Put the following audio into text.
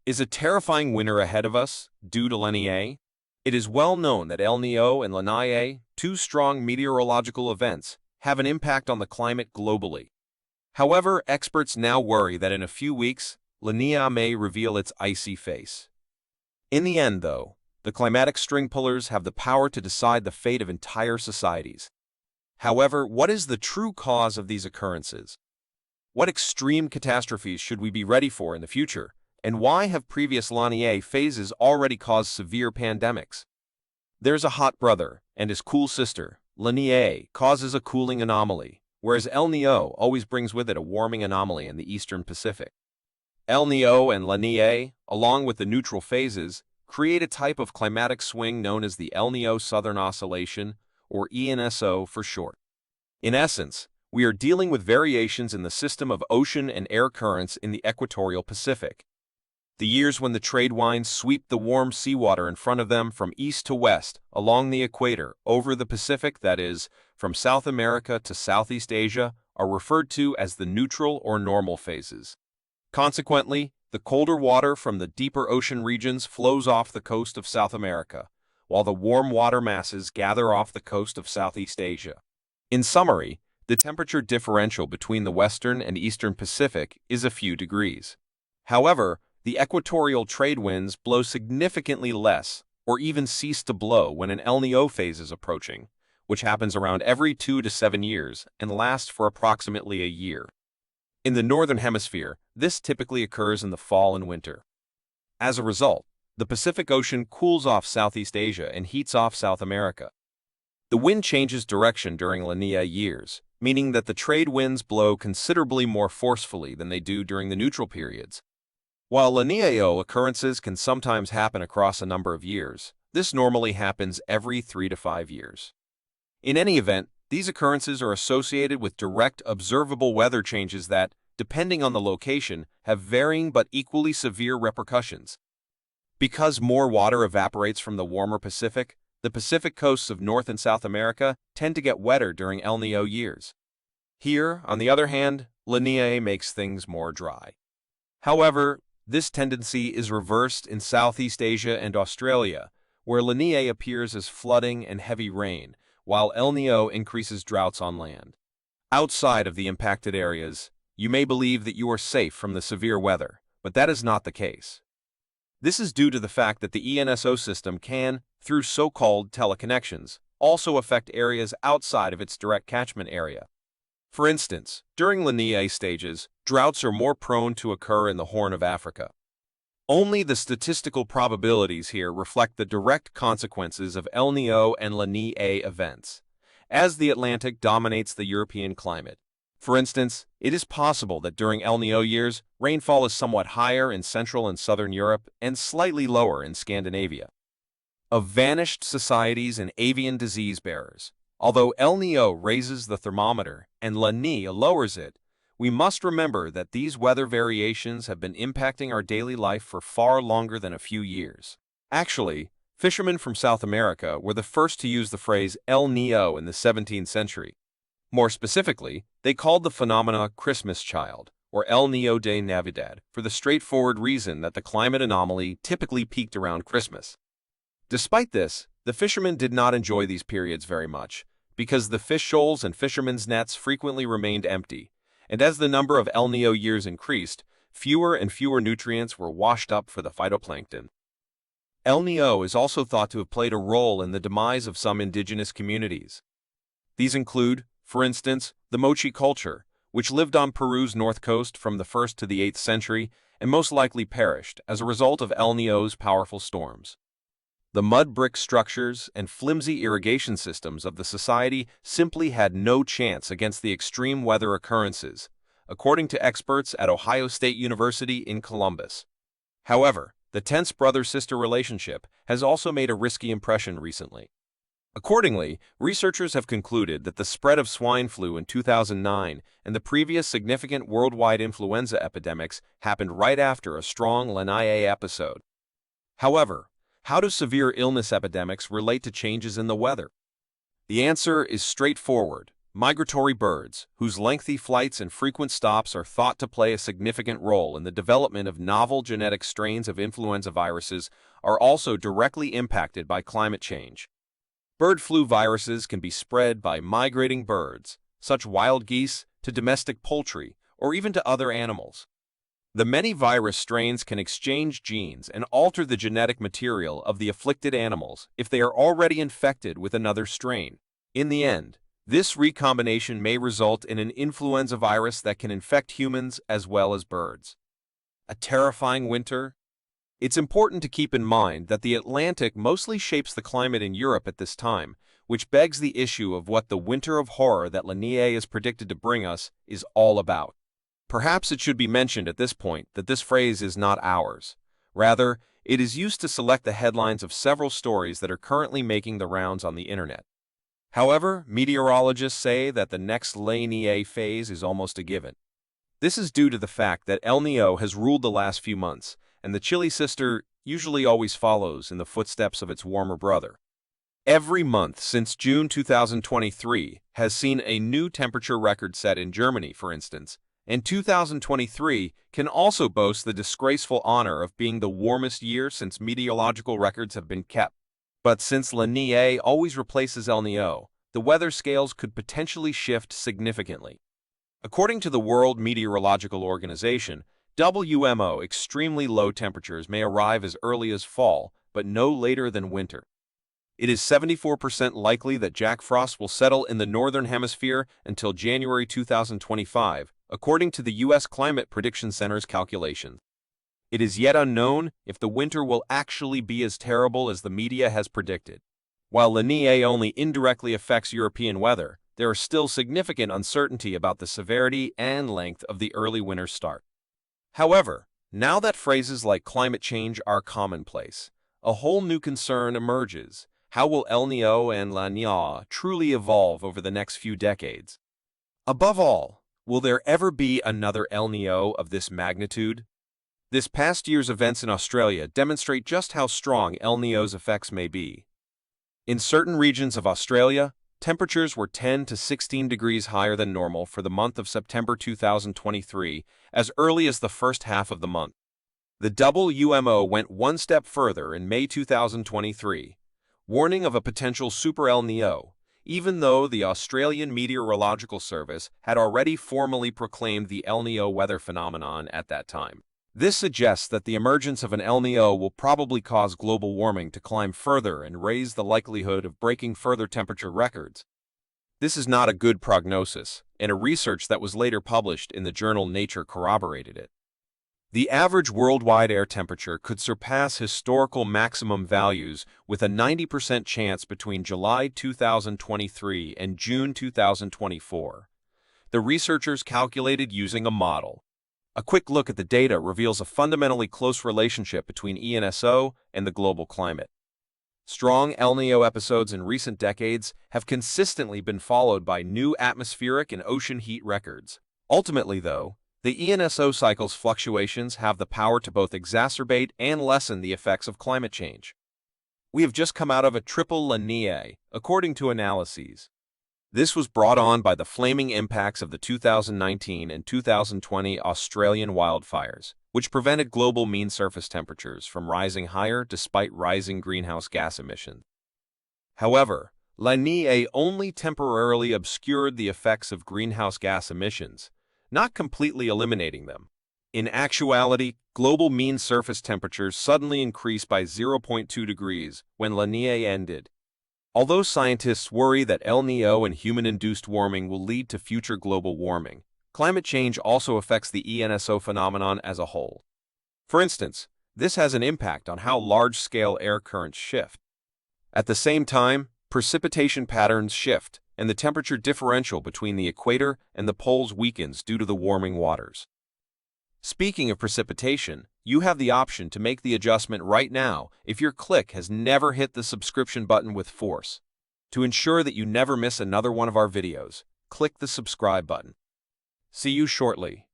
Is a terrifying winter ahead of us due to La Niña? It is well known that El Niño and La Niña, two strong meteorological events, have an impact on the climate globally. However, experts now worry that in a few weeks, La Niña may reveal its icy face. In the end, though, the climatic string pullers have the power to decide the fate of entire societies. However, what is the true cause of these occurrences? What extreme catastrophes should we be ready for in the future? And why have previous La Niña phases already caused severe pandemics? There's a hot brother, and his cool sister. La Niña causes a cooling anomaly, whereas El Niño always brings with it a warming anomaly in the eastern Pacific. El Niño and La Niña, along with the neutral phases, create a type of climatic swing known as the El Niño Southern Oscillation, or ENSO for short. In essence, we are dealing with variations in the system of ocean and air currents in the equatorial Pacific. The years when the trade winds sweep the warm seawater in front of them from east to west, along the equator, over the Pacific, that is, from South America to Southeast Asia, are referred to as the neutral or normal phases. Consequently, the colder water from the deeper ocean regions flows off the coast of South America, while the warm water masses gather off the coast of Southeast Asia. In summary, the temperature differential between the western and eastern Pacific is a few degrees. However, the equatorial trade winds blow significantly less or even cease to blow when an El Niño phase is approaching, which happens around every 2 to 7 years and lasts for approximately a year. In the northern hemisphere, this typically occurs in the fall and winter. As a result, the Pacific Ocean cools off Southeast Asia and heats off South America. The wind changes direction during La Niña years, meaning that the trade winds blow considerably more forcefully than they do during the neutral periods. While La Niña occurrences can sometimes happen across a number of years, this normally happens every 3 to 5 years. In any event, these occurrences are associated with direct observable weather changes that, depending on the location, have varying but equally severe repercussions. Because more water evaporates from the warmer Pacific, the Pacific coasts of North and South America tend to get wetter during El Niño years. Here, on the other hand, La Niña makes things more dry. However, this tendency is reversed in Southeast Asia and Australia, where La Niña appears as flooding and heavy rain, while El Niño increases droughts on land. Outside of the impacted areas, you may believe that you are safe from the severe weather, but that is not the case. This is due to the fact that the ENSO system can, through so-called teleconnections, also affect areas outside of its direct catchment area. For instance, during La Niña stages, droughts are more prone to occur in the Horn of Africa. Only the statistical probabilities here reflect the direct consequences of El Niño and La Niña events, as the Atlantic dominates the European climate. For instance, it is possible that during El Niño years, rainfall is somewhat higher in Central and Southern Europe and slightly lower in Scandinavia. Of vanished societies and avian disease bearers, although El Niño raises the thermometer and La Niña lowers it, we must remember that these weather variations have been impacting our daily life for far longer than a few years. Actually, fishermen from South America were the first to use the phrase El Niño in the 17th century. More specifically, they called the phenomena Christmas child, or El Niño de Navidad, for the straightforward reason that the climate anomaly typically peaked around Christmas. Despite this, the fishermen did not enjoy these periods very much, because the fish shoals and fishermen's nets frequently remained empty, and as the number of El Niño years increased, fewer and fewer nutrients were washed up for the phytoplankton. El Niño is also thought to have played a role in the demise of some indigenous communities. These include, for instance, the Mochi culture, which lived on Peru's north coast from the 1st to the 8th century and most likely perished as a result of El Niño's powerful storms. The mud brick structures and flimsy irrigation systems of the society simply had no chance against the extreme weather occurrences, according to experts at Ohio State University in Columbus. However, the tense brother-sister relationship has also made a risky impression recently. Accordingly, researchers have concluded that the spread of swine flu in 2009 and the previous significant worldwide influenza epidemics happened right after a strong La Niña episode. However, how do severe illness epidemics relate to changes in the weather? The answer is straightforward. Migratory birds, whose lengthy flights and frequent stops are thought to play a significant role in the development of novel genetic strains of influenza viruses, are also directly impacted by climate change. Bird flu viruses can be spread by migrating birds, such as wild geese, to domestic poultry, or even to other animals. The many virus strains can exchange genes and alter the genetic material of the afflicted animals if they are already infected with another strain. In the end, this recombination may result in an influenza virus that can infect humans as well as birds. A terrifying winter? It's important to keep in mind that the Atlantic mostly shapes the climate in Europe at this time, which begs the issue of what the winter of horror that La Niña is predicted to bring us is all about. Perhaps it should be mentioned at this point that this phrase is not ours. Rather, it is used to select the headlines of several stories that are currently making the rounds on the internet. However, meteorologists say that the next La Niña phase is almost a given. This is due to the fact that El Niño has ruled the last few months, and the chilly sister usually always follows in the footsteps of its warmer brother. Every month since June 2023 has seen a new temperature record set in Germany, for instance, and 2023 can also boast the disgraceful honor of being the warmest year since meteorological records have been kept. But since La Niña always replaces El Niño, the weather scales could potentially shift significantly. According to the World Meteorological Organization, WMO, extremely low temperatures may arrive as early as fall, but no later than winter. It is 74% likely that Jack Frost will settle in the Northern Hemisphere until January 2025, according to the U.S. Climate Prediction Center's calculations. It is yet unknown if the winter will actually be as terrible as the media has predicted. While La Niña only indirectly affects European weather, there is still significant uncertainty about the severity and length of the early winter start. However, now that phrases like climate change are commonplace, a whole new concern emerges. How will El Niño and La Niña truly evolve over the next few decades? Above all, will there ever be another El Niño of this magnitude? This past year's events in Australia demonstrate just how strong El Niño's effects may be. In certain regions of Australia, temperatures were 10 to 16 degrees higher than normal for the month of September 2023, as early as the first half of the month. The WMO went one step further in May 2023, warning of a potential super El Niño, even though the Australian Meteorological Service had already formally proclaimed the El Niño weather phenomenon at that time. This suggests that the emergence of an El Niño will probably cause global warming to climb further and raise the likelihood of breaking further temperature records. This is not a good prognosis, and a research that was later published in the journal Nature corroborated it. The average worldwide air temperature could surpass historical maximum values with a 90% chance between July 2023 and June 2024. The researchers calculated using a model. A quick look at the data reveals a fundamentally close relationship between ENSO and the global climate. Strong El Niño episodes in recent decades have consistently been followed by new atmospheric and ocean heat records. Ultimately, though, the ENSO cycle's fluctuations have the power to both exacerbate and lessen the effects of climate change. We have just come out of a triple La Niña, according to analyses. This was brought on by the flaming impacts of the 2019 and 2020 Australian wildfires, which prevented global mean surface temperatures from rising higher despite rising greenhouse gas emissions. However, La Niña only temporarily obscured the effects of greenhouse gas emissions, not completely eliminating them. In actuality, global mean surface temperatures suddenly increased by 0.2 degrees when La Niña ended. Although scientists worry that El Niño and human-induced warming will lead to future global warming, climate change also affects the ENSO phenomenon as a whole. For instance, this has an impact on how large-scale air currents shift. At the same time, precipitation patterns shift, and the temperature differential between the equator and the poles weakens due to the warming waters. Speaking of precipitation, you have the option to make the adjustment right now if your click has never hit the subscription button with force. To ensure that you never miss another one of our videos, click the subscribe button. See you shortly.